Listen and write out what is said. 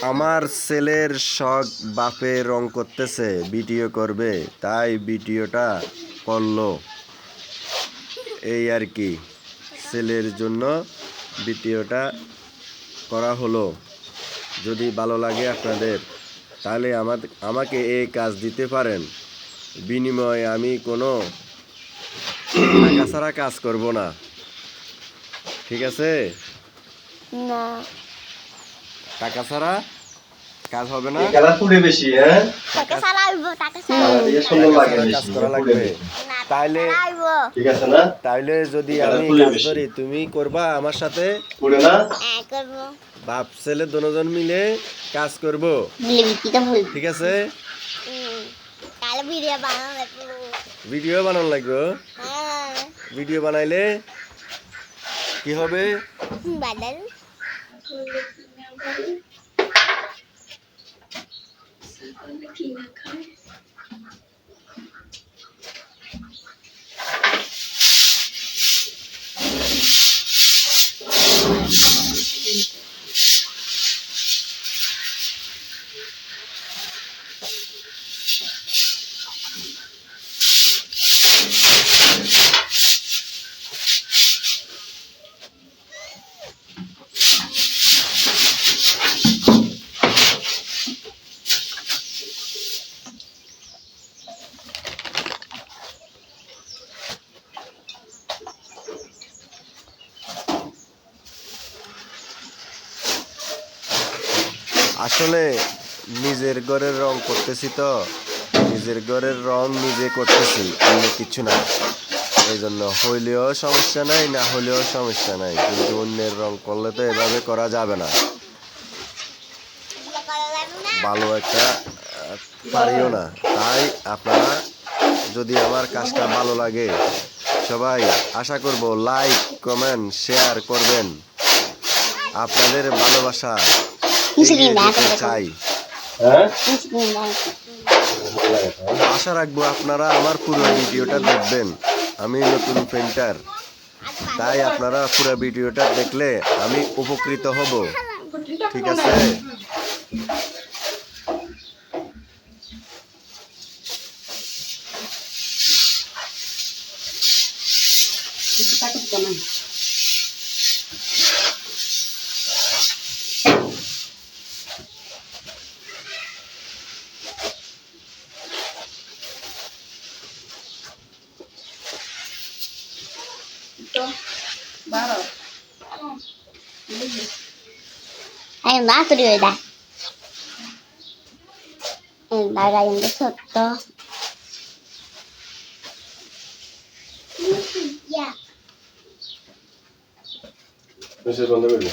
আমার ছেলের শখ বাপে রং করতেছে, ভিডিও করবে, তাই ভিডিওটা করলো। এই আর কি, ছেলের জন্য ভিডিওটা করা হলো। যদি ভালো লাগে আপনাদের তাহলে আমাকে এই কাজ দিতে পারেন। বিনিময়ে আমি কোনো টাকা ছাড়া কাজ করব না, ঠিক আছে? না, টাকা ছাড়া কাজ হবে না। কালার পুড়ে বেশি, হ্যাঁ টাকা ছাড়াইব, টাকা কালার দিয়ে সুন্দর লাগে বেশি, কাজ করা পুড়ে লাগবে। বেশি। তাইলে ঠিক আছে না? তাইলে যদি কালার আমি পুড়ে কাজ বেশি। করি, তুমি করবা আমার সাথে? পুড়ে না? করব। বাপ ছেলে দুজন মিলে কাজ করব, বিলিবিটিটা ভুল। ঠিক আছে? কাল ভিডিও বানানো লাগবে। ভিডিও বানানো লাগবে। হ্যাঁ, ভিডিও বানাইলে কি হবে? বাদল। আসলে নিজের ঘরের রং করতেছি তো, নিজের ঘরের রং নিজে করতেছি, অন্য কিছু না। এই জন্য হইলেও সমস্যা নাই, না হলেও সমস্যা নাই, কিন্তু অন্যের রং করলে তো এভাবে করা যাবে না। ভালো একটা পারিও না। তাই আপনারা যদি আমার কাজটা ভালো লাগে, সবাই আশা করব লাইক, কমেন্ট, শেয়ার করবেন। আপনাদের ভালোবাসা এগিয়ে যেতে চাই। হ্যাঁ? আশা রাখবো আপনারা আমার পুরো ভিডিওটা দেখবেন। আমি নতুন পেন্টার, তাই আপনারা পুরো ভিডিওটা দেখলে আমি উপকৃত হব, ঠিক আছে? Ayun ba? Tuloy da. Ayun ba? Ayun ba? Sotto. Yeah. Message বন্ধ করবি।